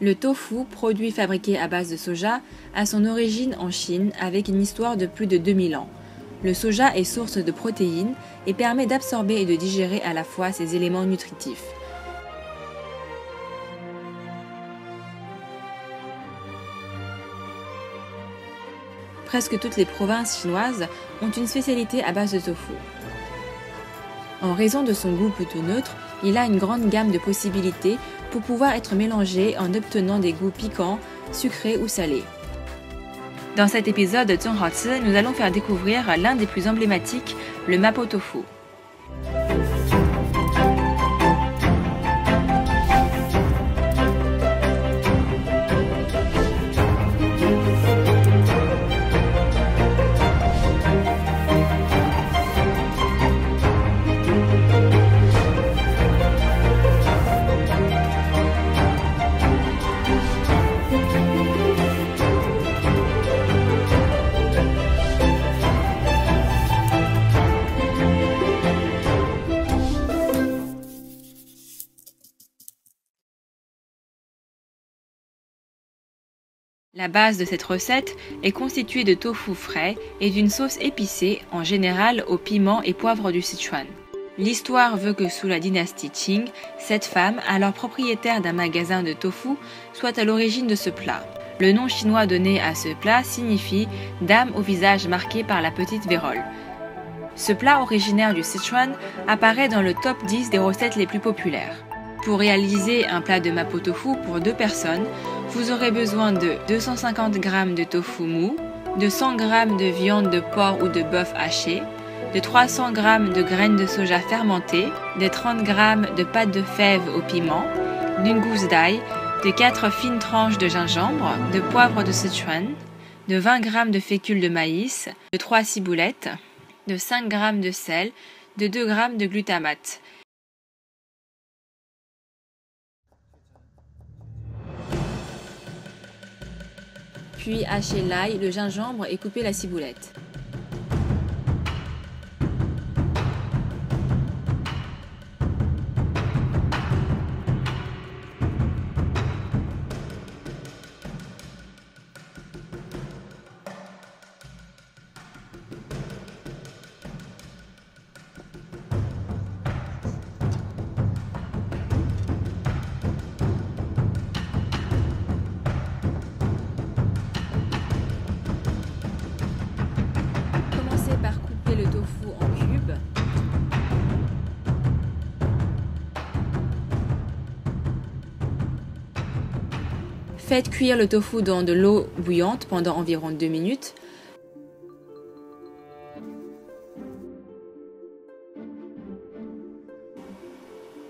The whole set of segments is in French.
Le tofu, produit fabriqué à base de soja, a son origine en Chine avec une histoire de plus de 2000 ans. Le soja est source de protéines et permet d'absorber et de digérer à la fois ces éléments nutritifs. Presque toutes les provinces chinoises ont une spécialité à base de tofu. En raison de son goût plutôt neutre, il a une grande gamme de possibilités pour pouvoir être mélangé en obtenant des goûts piquants, sucrés ou salés. Dans cet épisode de Zhonghaozi, nous allons faire découvrir l'un des plus emblématiques, le mapo tofu. La base de cette recette est constituée de tofu frais et d'une sauce épicée, en général au piment et poivre du Sichuan. L'histoire veut que sous la dynastie Qing, cette femme, alors propriétaire d'un magasin de tofu, soit à l'origine de ce plat. Le nom chinois donné à ce plat signifie « dame au visage marqué par la petite vérole ». Ce plat originaire du Sichuan apparaît dans le top 10 des recettes les plus populaires. Pour réaliser un plat de mapo tofu pour 2 personnes, vous aurez besoin de 250 g de tofu mou, de 100 g de viande de porc ou de bœuf haché, de 300 g de graines de soja fermentées, de 30 g de pâte de fèves au piment, d'une gousse d'ail, de 4 fines tranches de gingembre, de poivre de Sichuan, de 20 g de fécule de maïs, de 3 ciboulettes, de 5 g de sel, de 2 g de glutamate. Puis hachez l'ail, le gingembre et coupez la ciboulette. Par couper le tofu en cubes. Faites cuire le tofu dans de l'eau bouillante pendant environ 2 minutes.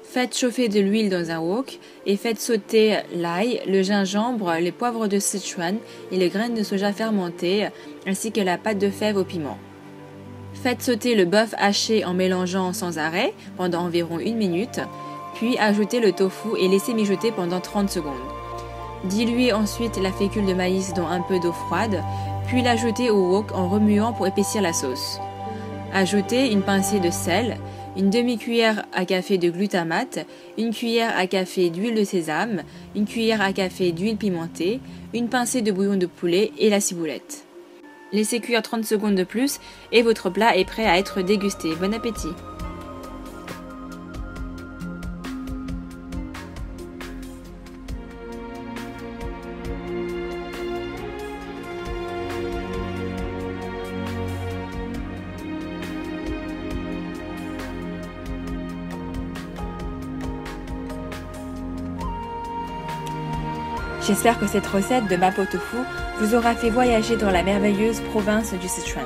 Faites chauffer de l'huile dans un wok et faites sauter l'ail, le gingembre, les poivres de Sichuan et les graines de soja fermentées ainsi que la pâte de fèves au piment. Faites sauter le bœuf haché en mélangeant sans arrêt pendant environ 1 minute, puis ajoutez le tofu et laissez mijoter pendant 30 secondes. Diluez ensuite la fécule de maïs dans un peu d'eau froide, puis l'ajoutez au wok en remuant pour épaissir la sauce. Ajoutez une pincée de sel, une demi-cuillère à café de glutamate, une cuillère à café d'huile de sésame, une cuillère à café d'huile pimentée, une pincée de bouillon de poulet et la ciboulette. Laissez cuire 30 secondes de plus et votre plat est prêt à être dégusté. Bon appétit! J'espère que cette recette de mapo tofu vous aura fait voyager dans la merveilleuse province du Sichuan.